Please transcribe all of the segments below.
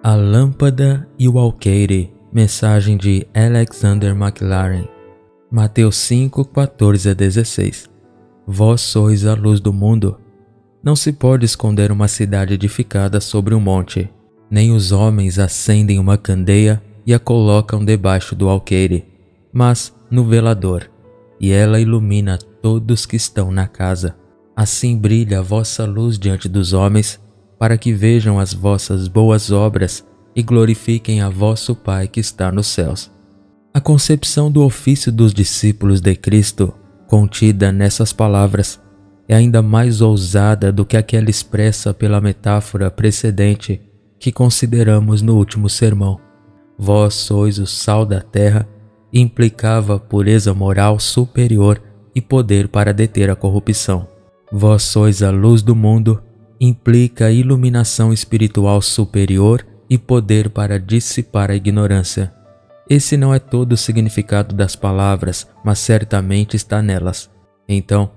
A lâmpada e o alqueire. Mensagem de Alexander McLaren. Mateus 5, 14 a 16. Vós sois a luz do mundo. Não se pode esconder uma cidade edificada sobre um monte, nem os homens acendem uma candeia e a colocam debaixo do alqueire, mas no velador, e ela ilumina todos que estão na casa. Assim brilha a vossa luz diante dos homens, para que vejam as vossas boas obras e glorifiquem a vosso Pai que está nos céus. A concepção do ofício dos discípulos de Cristo, contida nessas palavras, é ainda mais ousada do que aquela expressa pela metáfora precedente que consideramos no último sermão. Vós sois o sal da terra, implicava pureza moral superior e poder para deter a corrupção. Vós sois a luz do mundo, implica iluminação espiritual superior e poder para dissipar a ignorância. Esse não é todo o significado das palavras, mas certamente está nelas. Então,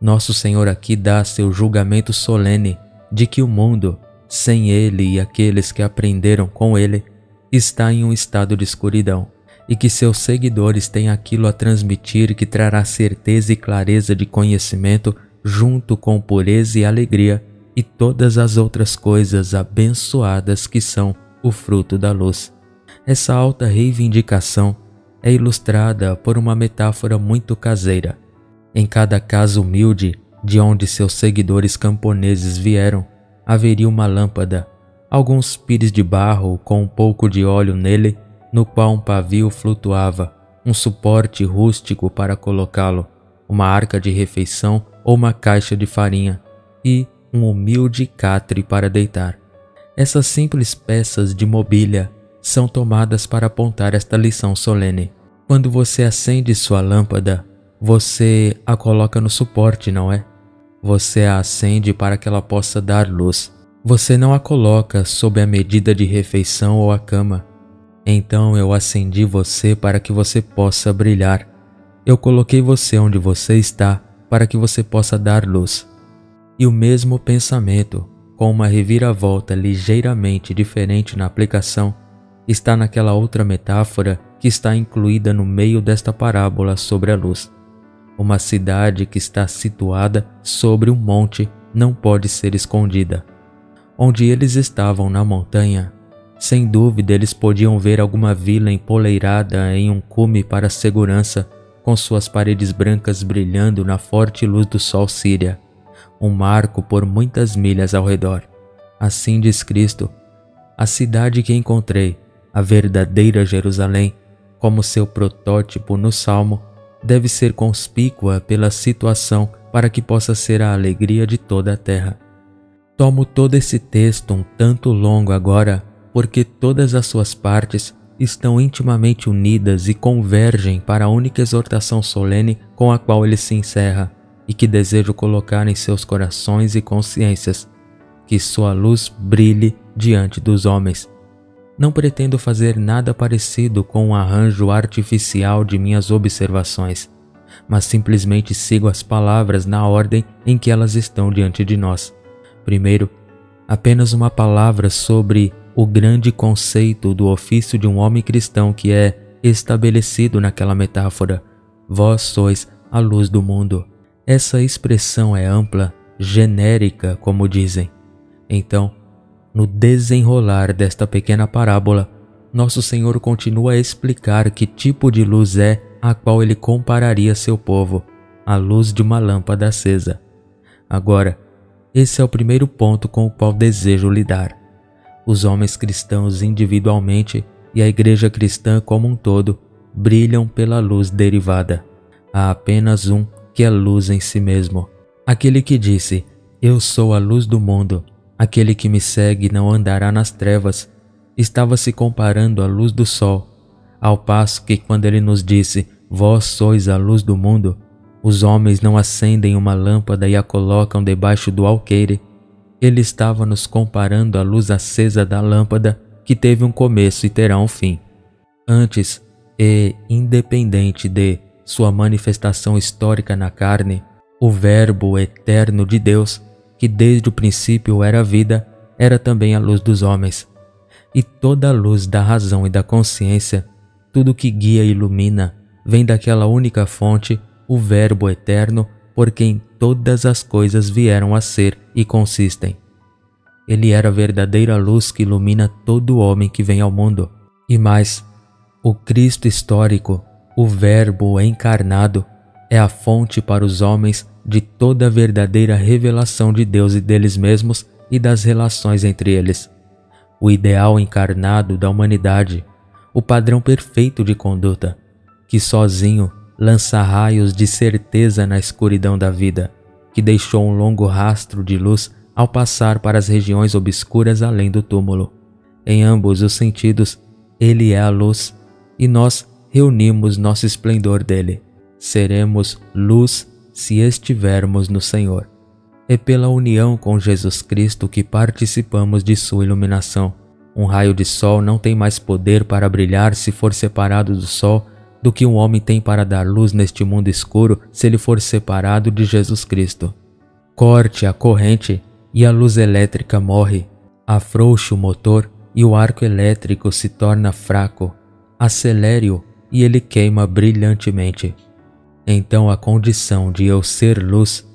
nosso Senhor aqui dá seu julgamento solene de que o mundo, sem Ele e aqueles que aprenderam com Ele, está em um estado de escuridão, e que seus seguidores têm aquilo a transmitir que trará certeza e clareza de conhecimento junto com pureza e alegria e todas as outras coisas abençoadas que são o fruto da luz. Essa alta reivindicação é ilustrada por uma metáfora muito caseira. Em cada casa humilde de onde seus seguidores camponeses vieram, haveria uma lâmpada, alguns pires de barro com um pouco de óleo nele, no qual um pavio flutuava, um suporte rústico para colocá-lo, uma arca de refeição ou uma caixa de farinha e um humilde catre para deitar. Essas simples peças de mobília são tomadas para apontar esta lição solene. Quando você acende sua lâmpada, você a coloca no suporte, não é? Você a acende para que ela possa dar luz. Você não a coloca sob a medida de refeição ou a cama. Então eu acendi você para que você possa brilhar. Eu coloquei você onde você está para que você possa dar luz. E o mesmo pensamento, com uma reviravolta ligeiramente diferente na aplicação, está naquela outra metáfora que está incluída no meio desta parábola sobre a luz. Uma cidade que está situada sobre um monte não pode ser escondida. Onde eles estavam na montanha, sem dúvida eles podiam ver alguma vila empoleirada em um cume para segurança, com suas paredes brancas brilhando na forte luz do sol síria, um marco por muitas milhas ao redor. Assim diz Cristo, a cidade que encontrei, a verdadeira Jerusalém, como seu protótipo no Salmo, deve ser conspícua pela situação para que possa ser a alegria de toda a terra. Tomo todo esse texto um tanto longo agora, porque todas as suas partes estão intimamente unidas e convergem para a única exortação solene com a qual ele se encerra e que desejo colocar em seus corações e consciências, que sua luz brilhe diante dos homens. Não pretendo fazer nada parecido com um arranjo artificial de minhas observações, mas simplesmente sigo as palavras na ordem em que elas estão diante de nós. Primeiro, apenas uma palavra sobre o grande conceito do ofício de um homem cristão que é estabelecido naquela metáfora. Vós sois a luz do mundo. Essa expressão é ampla, genérica, como dizem. Então, no desenrolar desta pequena parábola, nosso Senhor continua a explicar que tipo de luz é a qual ele compararia seu povo, a luz de uma lâmpada acesa. Agora, esse é o primeiro ponto com o qual desejo lidar. Os homens cristãos individualmente e a igreja cristã como um todo brilham pela luz derivada. Há apenas um que é luz em si mesmo. Aquele que disse, eu sou a luz do mundo, aquele que me segue não andará nas trevas, estava se comparando à luz do sol, ao passo que quando ele nos disse, vós sois a luz do mundo, os homens não acendem uma lâmpada e a colocam debaixo do alqueire, ele estava nos comparando à luz acesa da lâmpada que teve um começo e terá um fim. Antes e independente de sua manifestação histórica na carne, o Verbo eterno de Deus, que desde o princípio era a vida, era também a luz dos homens. e toda a luz da razão e da consciência, tudo que guia e ilumina, vem daquela única fonte, o Verbo eterno, por quem todas as coisas vieram a ser e consistem. Ele era a verdadeira luz que ilumina todo homem que vem ao mundo. E mais, o Cristo histórico, o Verbo encarnado, é a fonte para os homens de toda a verdadeira revelação de Deus e deles mesmos e das relações entre eles. O ideal encarnado da humanidade, o padrão perfeito de conduta, que sozinho lança raios de certeza na escuridão da vida, que deixou um longo rastro de luz ao passar para as regiões obscuras além do túmulo. Em ambos os sentidos, ele é a luz, e nós reunimos nosso esplendor dele. Seremos luz se estivermos no Senhor. É pela união com Jesus Cristo que participamos de sua iluminação. Um raio de sol não tem mais poder para brilhar se for separado do sol do que um homem tem para dar luz neste mundo escuro se ele for separado de Jesus Cristo. Corte a corrente e a luz elétrica morre. Afrouxe o motor e o arco elétrico se torna fraco. Acelere-o e ele queima brilhantemente. Então a condição de eu ser luz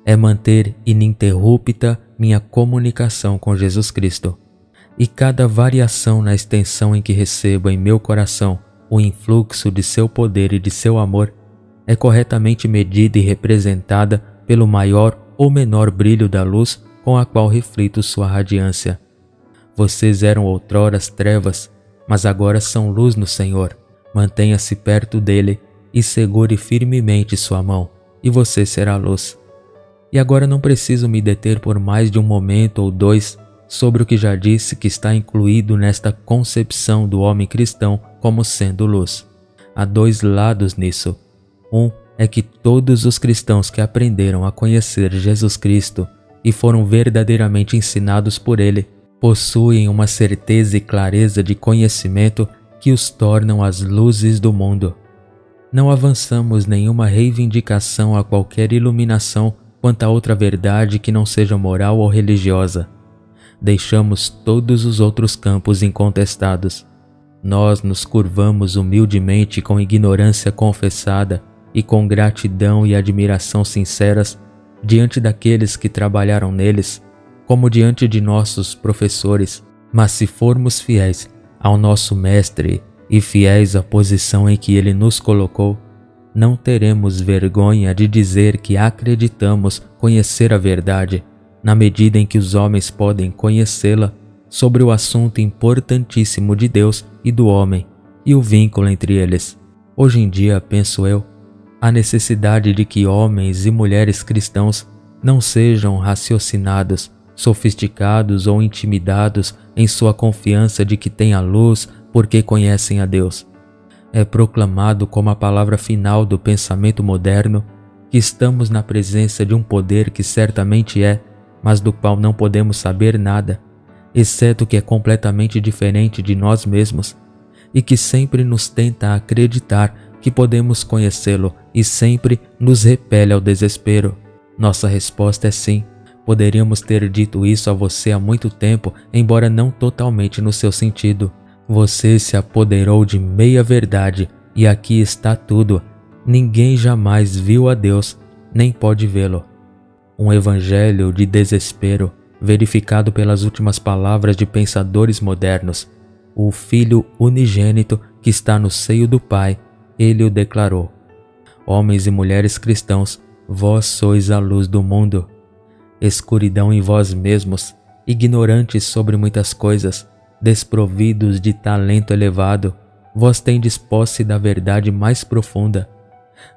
é manter ininterrupta minha comunicação com Jesus Cristo. E cada variação na extensão em que recebo em meu coração o influxo de seu poder e de seu amor é corretamente medida e representada pelo maior ou menor brilho da luz com a qual reflito sua radiância. Vocês eram outrora as trevas, mas agora são luz no Senhor. Mantenha-se perto dele e segure firmemente sua mão, e você será luz. E agora não preciso me deter por mais de um momento ou dois sobre o que já disse que está incluído nesta concepção do homem cristão como sendo luz. Há dois lados nisso. Um é que todos os cristãos que aprenderam a conhecer Jesus Cristo e foram verdadeiramente ensinados por ele, possuem uma certeza e clareza de conhecimento que os tornam as luzes do mundo. Não avançamos nenhuma reivindicação a qualquer iluminação quanto a outra verdade que não seja moral ou religiosa. Deixamos todos os outros campos incontestados. Nós nos curvamos humildemente com ignorância confessada e com gratidão e admiração sinceras diante daqueles que trabalharam neles, como diante de nossos professores. Mas se formos fiéis ao nosso Mestre e fiéis à posição em que ele nos colocou, não teremos vergonha de dizer que acreditamos conhecer a verdade, na medida em que os homens podem conhecê-la sobre o assunto importantíssimo de Deus e do homem e o vínculo entre eles. Hoje em dia, penso eu, há necessidade de que homens e mulheres cristãos não sejam raciocinados, sofisticados ou intimidados em sua confiança de que têm a luz porque conhecem a Deus. É proclamado como a palavra final do pensamento moderno que estamos na presença de um poder que certamente é, mas do qual não podemos saber nada, exceto que é completamente diferente de nós mesmos e que sempre nos tenta acreditar que podemos conhecê-lo e sempre nos repele ao desespero. Nossa resposta é sim. Poderíamos ter dito isso a você há muito tempo, embora não totalmente no seu sentido. Você se apoderou de meia verdade e aqui está tudo. Ninguém jamais viu a Deus, nem pode vê-lo. Um evangelho de desespero, verificado pelas últimas palavras de pensadores modernos. O Filho unigênito que está no seio do Pai, ele o declarou. Homens e mulheres cristãos, vós sois a luz do mundo. Escuridão em vós mesmos, ignorantes sobre muitas coisas, desprovidos de talento elevado, vós tendes posse da verdade mais profunda.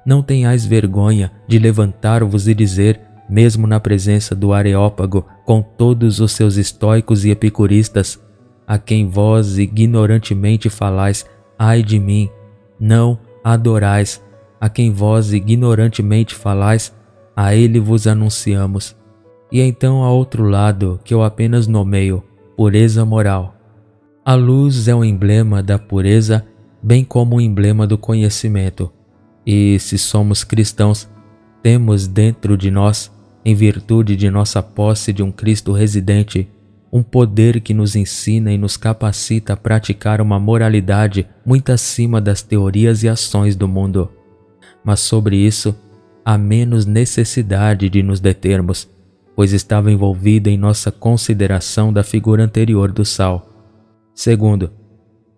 Não tenhais vergonha de levantar-vos e dizer, mesmo na presença do Areópago, com todos os seus estoicos e epicuristas, a quem vós ignorantemente falais, ai de mim, não adorais, a quem vós ignorantemente falais, a ele vos anunciamos. E então há outro lado que eu apenas nomeio, pureza moral. A luz é um emblema da pureza, bem como um emblema do conhecimento. E se somos cristãos, temos dentro de nós, em virtude de nossa posse de um Cristo residente, um poder que nos ensina e nos capacita a praticar uma moralidade muito acima das teorias e ações do mundo. Mas sobre isso, há menos necessidade de nos determos, pois estava envolvido em nossa consideração da figura anterior do sal. Segundo,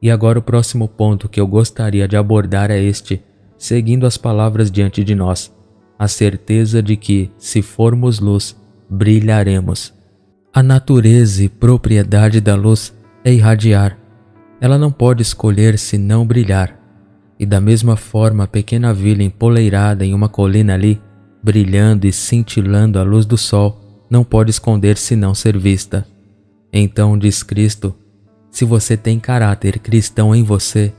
e agora o próximo ponto que eu gostaria de abordar é este, seguindo as palavras diante de nós, a certeza de que, se formos luz, brilharemos. A natureza e propriedade da luz é irradiar. Ela não pode escolher senão brilhar. E da mesma forma a pequena vila empoleirada em uma colina ali, brilhando e cintilando à luz do sol, não pode esconder senão ser vista. Então diz Cristo, se você tem caráter cristão em você,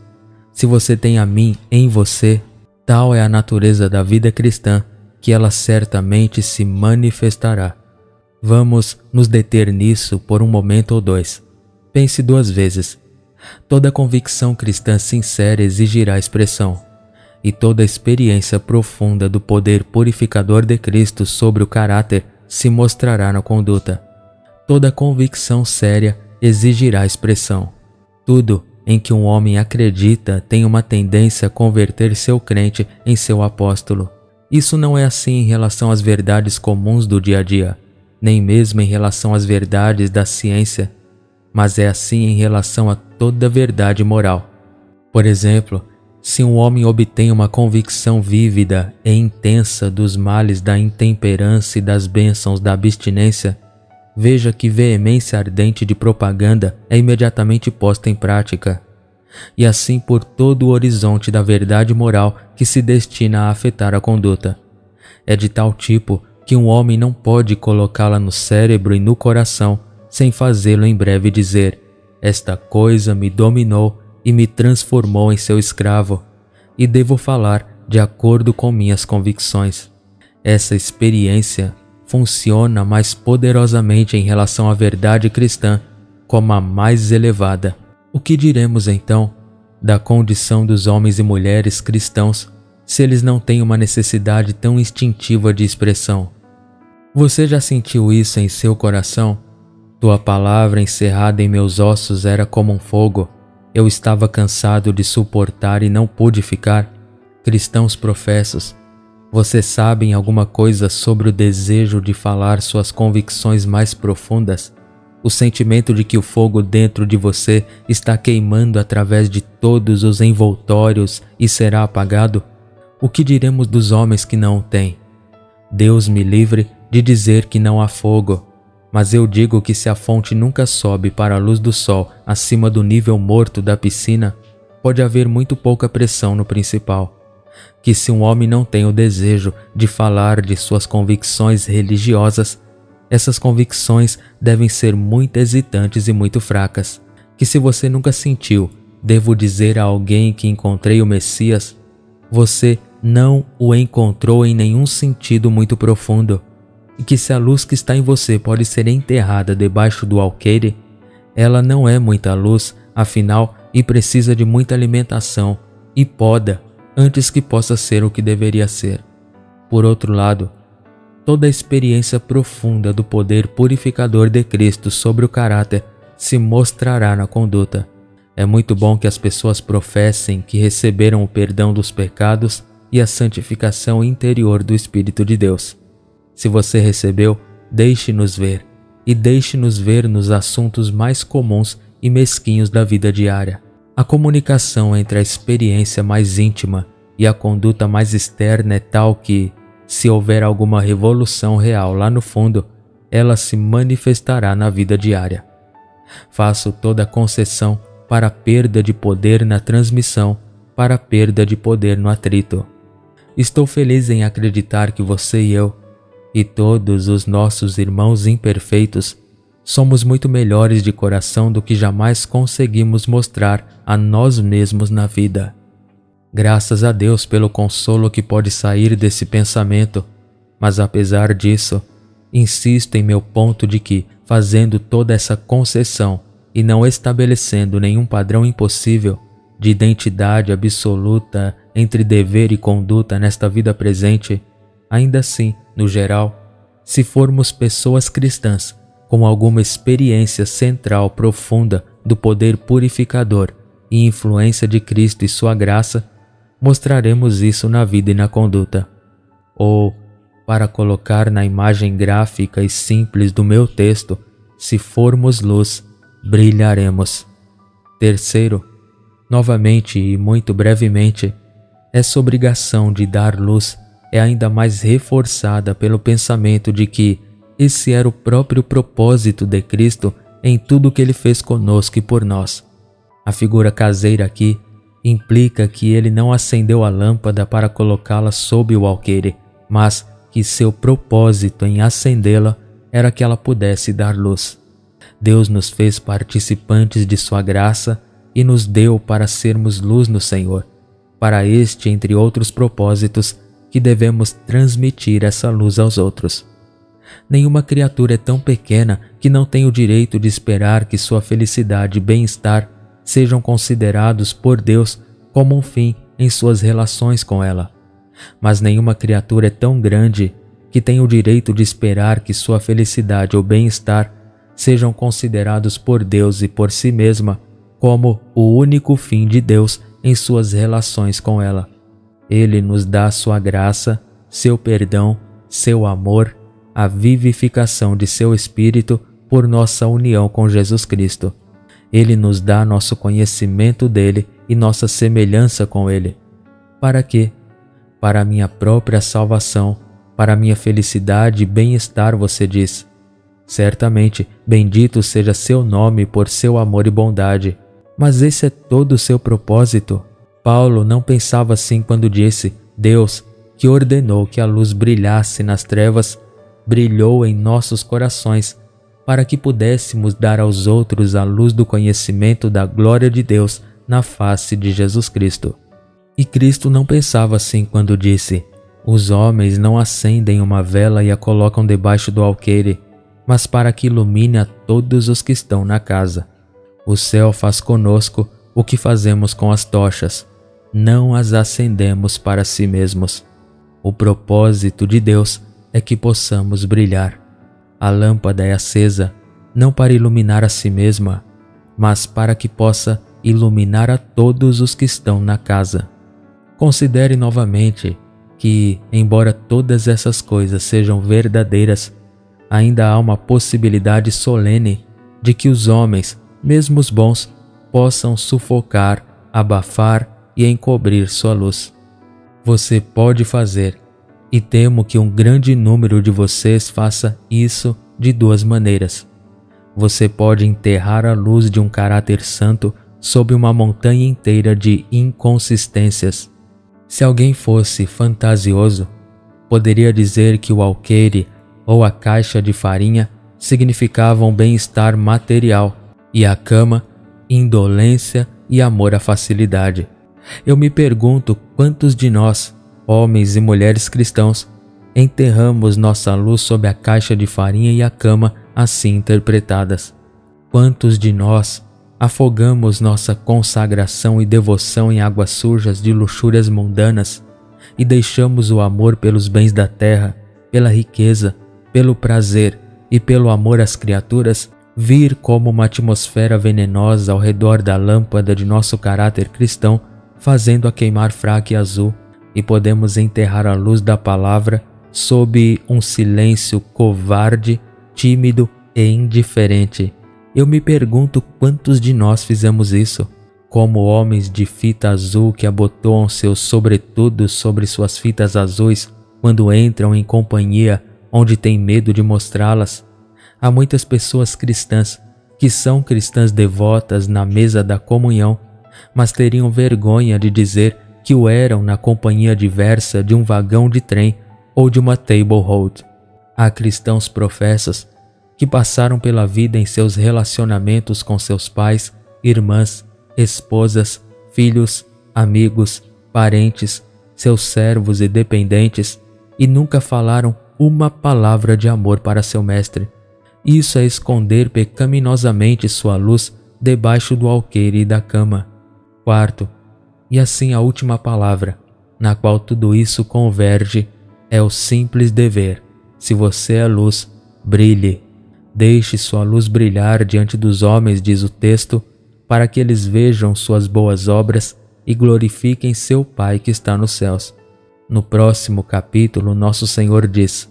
se você tem a mim em você, tal é a natureza da vida cristã que ela certamente se manifestará. Vamos nos deter nisso por um momento ou dois. Pense duas vezes. Toda convicção cristã sincera exigirá expressão, e toda experiência profunda do poder purificador de Cristo sobre o caráter se mostrará na conduta. Toda convicção séria exigirá expressão. Tudo em que um homem acredita tem uma tendência a converter seu crente em seu apóstolo. Isso não é assim em relação às verdades comuns do dia a dia, nem mesmo em relação às verdades da ciência, mas é assim em relação a toda verdade moral. Por exemplo, se um homem obtém uma convicção vívida e intensa dos males da intemperança e das bênçãos da abstinência, veja que veemência ardente de propaganda é imediatamente posta em prática, e assim por todo o horizonte da verdade moral que se destina a afetar a conduta. É de tal tipo que um homem não pode colocá-la no cérebro e no coração sem fazê-lo em breve dizer: esta coisa me dominou e me transformou em seu escravo, e devo falar de acordo com minhas convicções. Essa experiência funciona mais poderosamente em relação à verdade cristã como a mais elevada. O que diremos então da condição dos homens e mulheres cristãos se eles não têm uma necessidade tão instintiva de expressão? Você já sentiu isso em seu coração? Tua palavra encerrada em meus ossos era como um fogo. Eu estava cansado de suportar e não pude ficar. Cristãos professos, vocês sabem alguma coisa sobre o desejo de falar suas convicções mais profundas? O sentimento de que o fogo dentro de você está queimando através de todos os envoltórios e será apagado? O que diremos dos homens que não o têm? Deus me livre de dizer que não há fogo, mas eu digo que se a fonte nunca sobe para a luz do sol acima do nível morto da piscina, pode haver muito pouca pressão no principal. Que se um homem não tem o desejo de falar de suas convicções religiosas, essas convicções devem ser muito hesitantes e muito fracas. Que se você nunca sentiu, devo dizer a alguém que encontrei o Messias, você não o encontrou em nenhum sentido muito profundo. E que se a luz que está em você pode ser enterrada debaixo do alqueire, ela não é muita luz, afinal, e precisa de muita alimentação e poda antes que possa ser o que deveria ser. Por outro lado, toda a experiência profunda do poder purificador de Cristo sobre o caráter se mostrará na conduta. É muito bom que as pessoas professem que receberam o perdão dos pecados e a santificação interior do Espírito de Deus. Se você recebeu, deixe-nos ver, e deixe-nos ver nos assuntos mais comuns e mesquinhos da vida diária. A comunicação entre a experiência mais íntima e a conduta mais externa é tal que, se houver alguma revolução real lá no fundo, ela se manifestará na vida diária. Faço toda a concessão para a perda de poder na transmissão, para a perda de poder no atrito. Estou feliz em acreditar que você e eu, e todos os nossos irmãos imperfeitos, somos muito melhores de coração do que jamais conseguimos mostrar a nós mesmos na vida. Graças a Deus pelo consolo que pode sair desse pensamento, mas apesar disso, insisto em meu ponto de que, fazendo toda essa concessão e não estabelecendo nenhum padrão impossível de identidade absoluta entre dever e conduta nesta vida presente, ainda assim, no geral, se formos pessoas cristãs, com alguma experiência central profunda do poder purificador e influência de Cristo e sua graça, mostraremos isso na vida e na conduta. Ou, para colocar na imagem gráfica e simples do meu texto, se formos luz, brilharemos. Terceiro, novamente e muito brevemente, essa obrigação de dar luz é ainda mais reforçada pelo pensamento de que esse era o próprio propósito de Cristo em tudo o que Ele fez conosco e por nós. A figura caseira aqui implica que Ele não acendeu a lâmpada para colocá-la sob o alqueire, mas que seu propósito em acendê-la era que ela pudesse dar luz. Deus nos fez participantes de sua graça e nos deu para sermos luz no Senhor. Para este, entre outros propósitos, que devemos transmitir essa luz aos outros. Nenhuma criatura é tão pequena que não tem o direito de esperar que sua felicidade e bem-estar sejam considerados por Deus como um fim em suas relações com ela. Mas nenhuma criatura é tão grande que tem o direito de esperar que sua felicidade ou bem-estar sejam considerados por Deus e por si mesma como o único fim de Deus em suas relações com ela. Ele nos dá sua graça, seu perdão, seu amor, a vivificação de seu Espírito por nossa união com Jesus Cristo. Ele nos dá nosso conhecimento dele e nossa semelhança com ele. Para quê? Para a minha própria salvação, para a minha felicidade e bem-estar, você diz. Certamente, bendito seja seu nome por seu amor e bondade. Mas esse é todo o seu propósito? Paulo não pensava assim quando disse: Deus, que ordenou que a luz brilhasse nas trevas, brilhou em nossos corações, para que pudéssemos dar aos outros a luz do conhecimento da glória de Deus na face de Jesus Cristo. E Cristo não pensava assim quando disse: os homens não acendem uma vela e a colocam debaixo do alqueire, mas para que ilumine a todos os que estão na casa. O céu faz conosco o que fazemos com as tochas. Não as acendemos para si mesmos. O propósito de Deus é que possamos brilhar. A lâmpada é acesa não para iluminar a si mesma, mas para que possa iluminar a todos os que estão na casa. Considere novamente que, embora todas essas coisas sejam verdadeiras, ainda há uma possibilidade solene de que os homens, mesmo os bons, possam sufocar, abafar e encobrir sua luz. Você pode fazer, e temo que um grande número de vocês faça isso de duas maneiras. Você pode enterrar a luz de um caráter santo sob uma montanha inteira de inconsistências. Se alguém fosse fantasioso, poderia dizer que o alqueire ou a caixa de farinha significavam bem-estar material e a cama, indolência e amor à facilidade. Eu me pergunto quantos de nós, homens e mulheres cristãos, enterramos nossa luz sob a caixa de farinha e a cama assim interpretadas. Quantos de nós afogamos nossa consagração e devoção em águas sujas de luxúrias mundanas e deixamos o amor pelos bens da terra, pela riqueza, pelo prazer e pelo amor às criaturas vir como uma atmosfera venenosa ao redor da lâmpada de nosso caráter cristão, fazendo-a queimar fraca e azul, e podemos enterrar a luz da palavra sob um silêncio covarde, tímido e indiferente. Eu me pergunto quantos de nós fizemos isso, como homens de fita azul que abotoam seus sobretudos sobre suas fitas azuis quando entram em companhia onde têm medo de mostrá-las. Há muitas pessoas cristãs que são cristãs devotas na mesa da comunhão, mas teriam vergonha de dizer que o eram na companhia diversa de um vagão de trem ou de uma table hold. Há cristãos professos que passaram pela vida em seus relacionamentos com seus pais, irmãs, esposas, filhos, amigos, parentes, seus servos e dependentes, e nunca falaram uma palavra de amor para seu mestre. Isso é esconder pecaminosamente sua luz debaixo do alqueire e da cama. Quarto, e assim a última palavra, na qual tudo isso converge, é o simples dever: se você é luz, brilhe. Deixe sua luz brilhar diante dos homens, diz o texto, para que eles vejam suas boas obras e glorifiquem seu Pai que está nos céus. No próximo capítulo, nosso Senhor diz: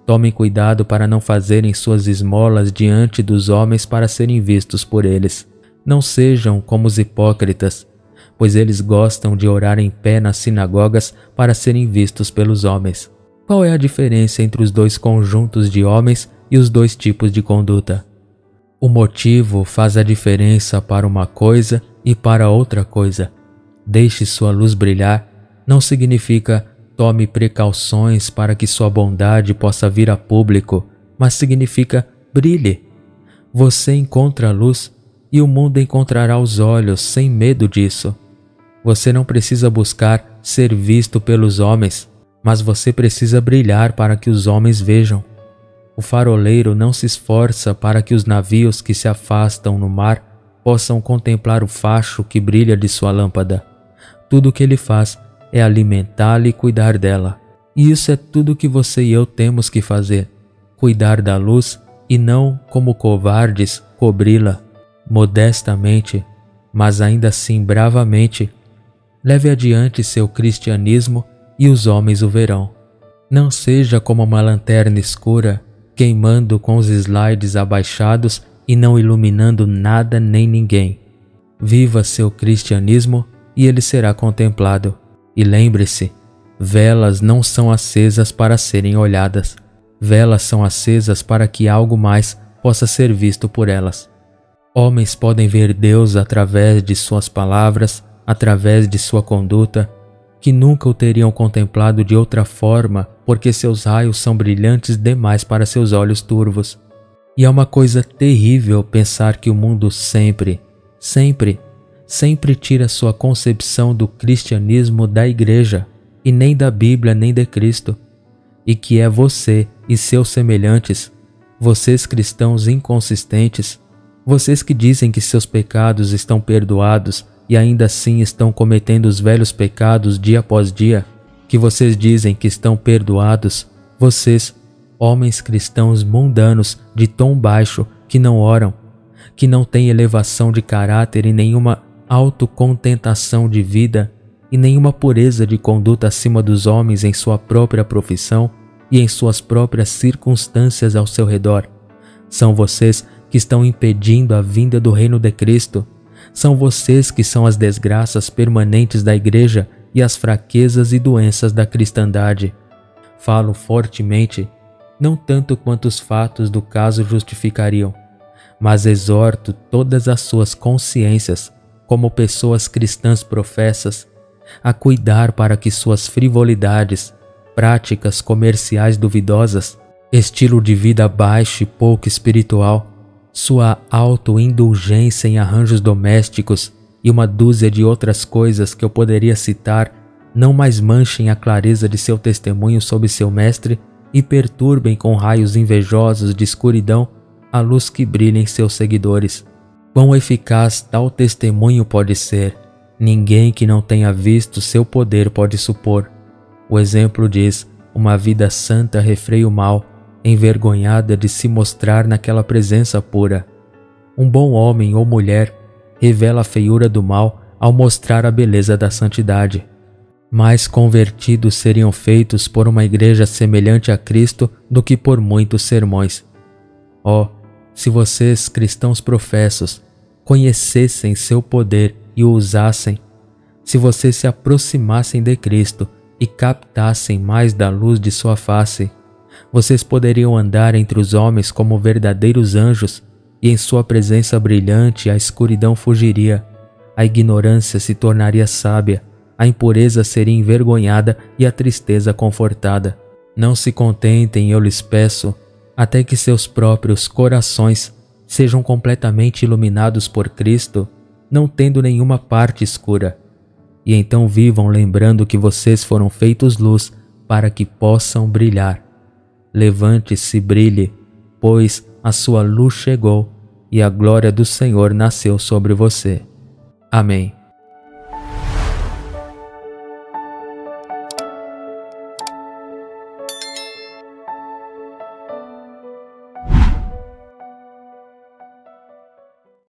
tomem cuidado para não fazerem suas esmolas diante dos homens para serem vistos por eles. Não sejam como os hipócritas, pois eles gostam de orar em pé nas sinagogas para serem vistos pelos homens. Qual é a diferença entre os dois conjuntos de homens e os dois tipos de conduta? O motivo faz a diferença para uma coisa e para outra coisa. Deixe sua luz brilhar não significa tome precauções para que sua bondade possa vir a público, mas significa brilhe. Você encontra a luz e o mundo encontrará os olhos sem medo disso. Você não precisa buscar ser visto pelos homens, mas você precisa brilhar para que os homens vejam. O faroleiro não se esforça para que os navios que se afastam no mar possam contemplar o facho que brilha de sua lâmpada. Tudo o que ele faz é alimentá-la e cuidar dela. E isso é tudo que você e eu temos que fazer: cuidar da luz e não, como covardes, cobri-la. Modestamente, mas ainda assim bravamente, leve adiante seu cristianismo e os homens o verão. Não seja como uma lanterna escura, queimando com os slides abaixados e não iluminando nada nem ninguém. Viva seu cristianismo e ele será contemplado. E lembre-se, velas não são acesas para serem olhadas. Velas são acesas para que algo mais possa ser visto por elas. Homens podem ver Deus através de suas palavras, através de sua conduta, que nunca o teriam contemplado de outra forma, porque seus raios são brilhantes demais para seus olhos turvos. E é uma coisa terrível pensar que o mundo sempre tira sua concepção do cristianismo da igreja, e nem da Bíblia nem de Cristo, e que é você e seus semelhantes, vocês cristãos inconsistentes, vocês que dizem que seus pecados estão perdoados e ainda assim estão cometendo os velhos pecados dia após dia, que vocês dizem que estão perdoados, vocês, homens cristãos mundanos de tom baixo, que não oram, que não têm elevação de caráter e nenhuma autocontentação de vida e nenhuma pureza de conduta acima dos homens em sua própria profissão e em suas próprias circunstâncias ao seu redor. São vocês que estão impedindo a vinda do reino de Cristo. São vocês que são as desgraças permanentes da igreja e as fraquezas e doenças da cristandade. Falo fortemente, não tanto quanto os fatos do caso justificariam, mas exorto todas as suas consciências, como pessoas cristãs professas, a cuidar para que suas frivolidades, práticas comerciais duvidosas, estilo de vida baixo e pouco espiritual, sua auto-indulgência em arranjos domésticos e uma dúzia de outras coisas que eu poderia citar, não mais manchem a clareza de seu testemunho sob seu mestre e perturbem com raios invejosos de escuridão a luz que brilha em seus seguidores. Quão eficaz tal testemunho pode ser, ninguém que não tenha visto seu poder pode supor. O exemplo diz: uma vida santa refreia o mal, envergonhada de se mostrar naquela presença pura. Um bom homem ou mulher revela a feiura do mal ao mostrar a beleza da santidade. Mais convertidos seriam feitos por uma igreja semelhante a Cristo do que por muitos sermões. Oh, se vocês, cristãos professos, conhecessem seu poder e o usassem, se vocês se aproximassem de Cristo e captassem mais da luz de sua face, vocês poderiam andar entre os homens como verdadeiros anjos, e em sua presença brilhante a escuridão fugiria, a ignorância se tornaria sábia, a impureza seria envergonhada e a tristeza confortada. Não se contentem, eu lhes peço, até que seus próprios corações sejam completamente iluminados por Cristo, não tendo nenhuma parte escura. E então vivam lembrando que vocês foram feitos luz para que possam brilhar. Levante-se e brilhe, pois a sua luz chegou e a glória do Senhor nasceu sobre você. Amém.